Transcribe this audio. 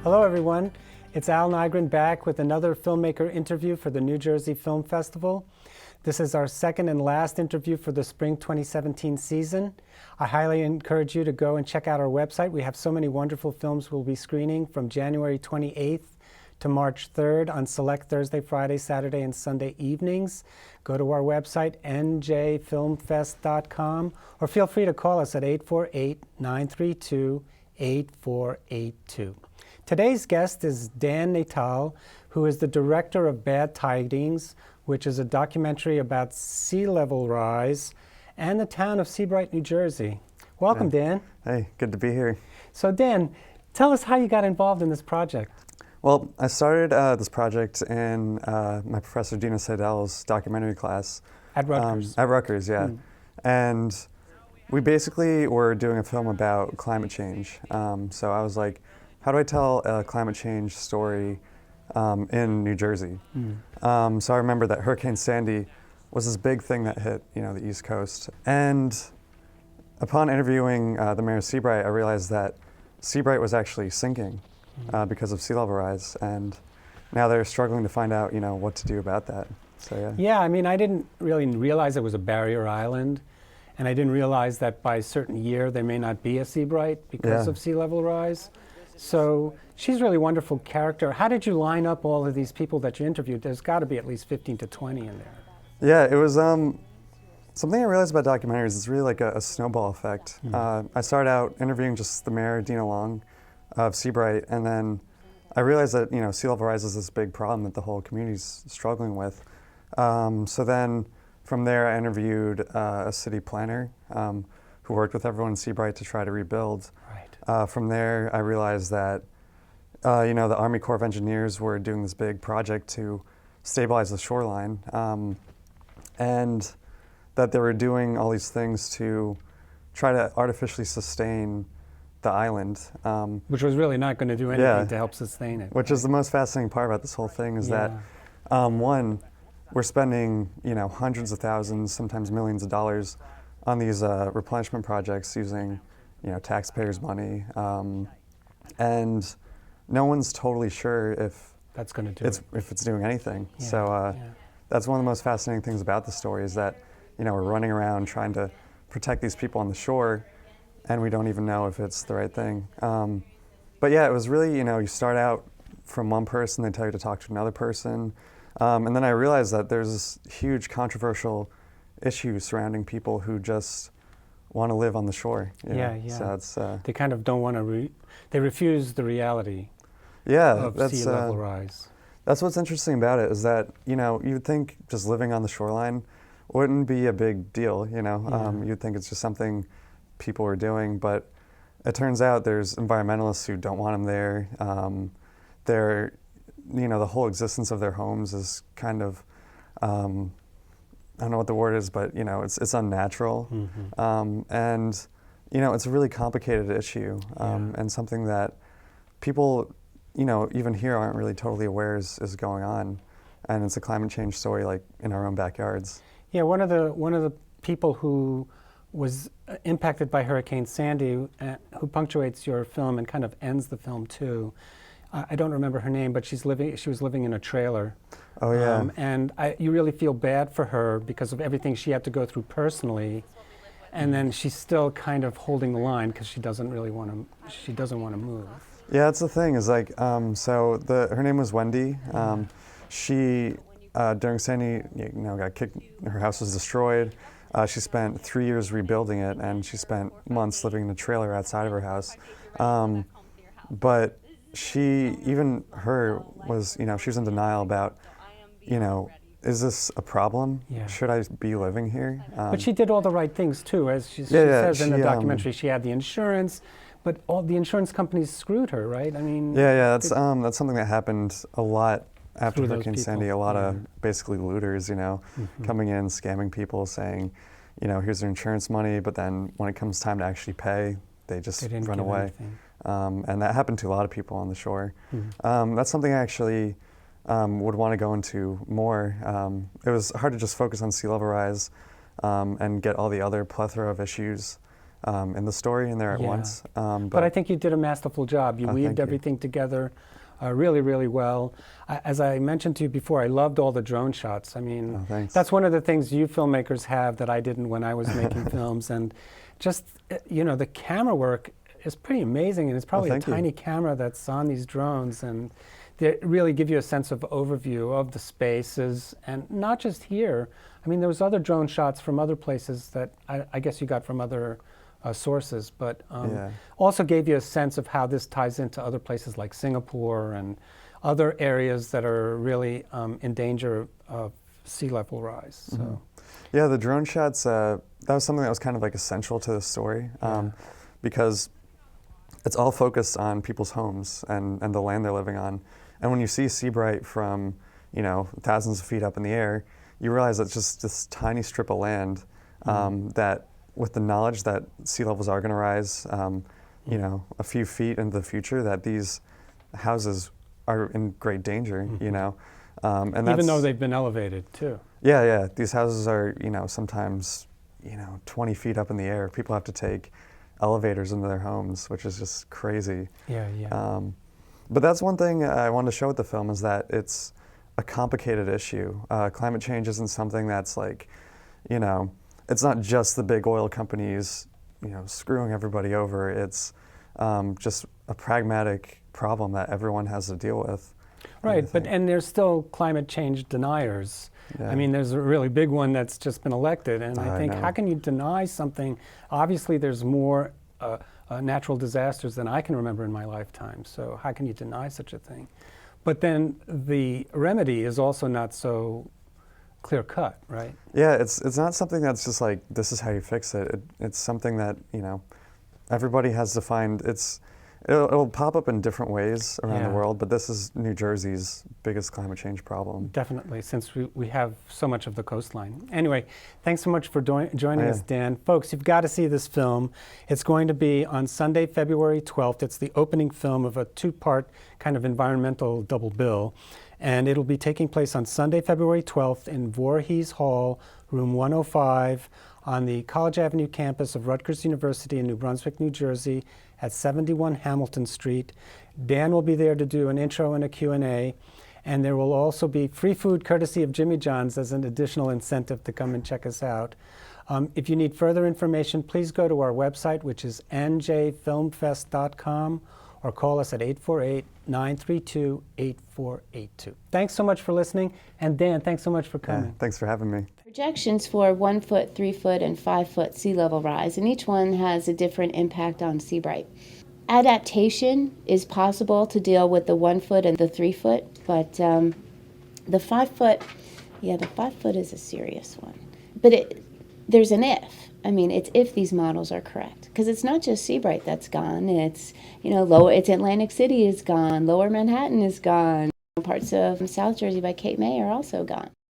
Hello everyone, it's Al Nygren back with another filmmaker interview for the New Jersey Film Festival. This is our second and last interview for the spring 2017 season. I highly encourage you to go and check out our website. We have so many wonderful films we'll be screening from January 28th to March 3rd on select Thursday, Friday, Saturday, and Sunday evenings. Go to our website, njfilmfest.com, or feel free to call us at 848-932-8482. Today's guest is Dan Natal, who is the director of Bad Tidings, which is a documentary about sea level rise and the town of Seabright, New Jersey. Welcome, Dan. Hey, good to be here. So Dan, tell us how you got involved in this project. Well, I started this project in my professor Dina Seidel's documentary class. At Rutgers. At Rutgers, yeah. And we basically were doing a film about climate change. So I was like, how do I tell a climate change story in New Jersey? So I remember that Hurricane Sandy was this big thing that hit, the East Coast. And upon interviewing the mayor of Seabright, I realized that Seabright was actually sinking because of sea level rise. And now they're struggling to find out, what to do about that. So yeah. Yeah, I mean, I didn't really realize it was a barrier island. And I didn't realize that by a certain year there may not be a Seabright because of sea level rise. So she's a really wonderful character. How did you line up all of these people that you interviewed? There's got to be at least 15 to 20 in there. Yeah, it was something I realized about documentaries. It's really like a snowball effect. I started out interviewing just the mayor, Dina Long, of Seabright, and then I realized that sea level rise is this big problem that the whole community's struggling with. So then from there, I interviewed a city planner who worked with everyone in Seabright to try to rebuild. From there, I realized that the Army Corps of Engineers were doing this big project to stabilize the shoreline, and that they were doing all these things to try to artificially sustain the island. Which was really not going to do anything to help sustain it. Which is the most fascinating part about this whole thing is that, one, we're spending hundreds of thousands, sometimes millions of dollars on these replenishment projects using taxpayers' money, and no one's totally sure if that's going to do if it's doing anything. So that's one of the most fascinating things about the story is that we're running around trying to protect these people on the shore, and we don't even know if it's the right thing. But yeah, it was really you start out from one person, they tell you to talk to another person, and then I realized that there's this huge controversial issue surrounding people who just want to live on the shore. So it's, they kind of don't want to. They refuse the reality. Of sea level rise. That's what's interesting about it is that you'd think just living on the shoreline wouldn't be a big deal. You'd think it's just something people are doing, but it turns out there's environmentalists who don't want them there. The whole existence of their homes is kind of. I don't know what the word is, but it's unnatural, and it's a really complicated issue, and something that people, even here aren't really totally aware is going on, and it's a climate change story like in our own backyards. Yeah, one of the people who was impacted by Hurricane Sandy, who punctuates your film and kind of ends the film too. I don't remember her name, but she was living in a trailer. Oh yeah. And you really feel bad for her because of everything she had to go through personally, and then she's still kind of holding the line because she doesn't want to move. Yeah, that's the thing. Is like her name was Wendy. She during Sandy, got kicked. Her house was destroyed. She spent 3 years rebuilding it, and she spent months living in a trailer outside of her house. But she was she was in denial about is this a problem? Should I be living here? But she did all the right things too, as she says in the documentary. She had the insurance, but all the insurance companies screwed her, right? I mean, that's something that happened a lot after Hurricane Sandy. A lot of basically looters, coming in, scamming people, saying, here's their insurance money, but then when it comes time to actually pay, they just run away. And that happened to a lot of people on the shore. That's something I actually would want to go into more. It was hard to just focus on sea level rise and get all the other plethora of issues in the story in there at Yeah. once. But I think you did a masterful job. You Oh, weaved thank you. everything together really, really well. As I mentioned to you before, I loved all the drone shots. I mean, Oh, thanks. that's one of the things you filmmakers have that I didn't when I was making films. And just, the camera work is pretty amazing. And it's probably a thank you. tiny camera that's on these drones. And they really give you a sense of overview of the spaces. And not just here. I mean, there was other drone shots from other places that I guess you got from other sources, but Yeah. also gave you a sense of how this ties into other places like Singapore and other areas that are really in danger of sea level rise. So. Yeah, the drone shots, that was something that was kind of like essential to the story, because it's all focused on people's homes and the land they're living on. And when you see Seabright from, thousands of feet up in the air, you realize it's just this tiny strip of land that, with the knowledge that sea levels are going to rise, a few feet into the future, that these houses are in great danger, and Even though they've been elevated too. Yeah, these houses are, sometimes, 20 feet up in the air. People have to take elevators into their homes, which is just crazy. Yeah. But that's one thing I wanted to show with the film, is that it's a complicated issue. Climate change isn't something that's like, it's not just the big oil companies, screwing everybody over. It's just a pragmatic problem that everyone has to deal with. Right, and there's still climate change deniers. Yeah. I mean, there's a really big one that's just been elected, and I think, know. how can you deny something? Obviously, there's more natural disasters than I can remember in my lifetime, so how can you deny such a thing? But then the remedy is also not so clear cut, right? Yeah, it's not something that's just like, this is how you fix it. It's something that, everybody has to find. It'll pop up in different ways around the world, but this is New Jersey's biggest climate change problem. Definitely, since we have so much of the coastline. Anyway, thanks so much for joining us, Dan. Folks, you've got to see this film. It's going to be on Sunday, February 12th. It's the opening film of a two-part kind of environmental double bill. And it'll be taking place on Sunday, February 12th in Voorhees Hall, room 105, on the College Avenue campus of Rutgers University in New Brunswick, New Jersey, at 71 Hamilton Street. Dan will be there to do an intro and a Q&A, and there will also be free food courtesy of Jimmy John's as an additional incentive to come and check us out. If you need further information, please go to our website, which is njfilmfest.com, or call us at 848-932-8482. Thanks so much for listening, and Dan, thanks so much for coming. Yeah, thanks for having me. Projections for 1 foot, 3 foot, and 5 foot sea level rise, and each one has a different impact on Seabright. Adaptation is possible to deal with the 1 foot and the 3 foot, but the 5 foot, the 5 foot is a serious one. But there's an if. I mean, it's if these models are correct, because it's not just Seabright that's gone. It's it's Atlantic City is gone, Lower Manhattan is gone, parts of South Jersey by Cape May are also gone.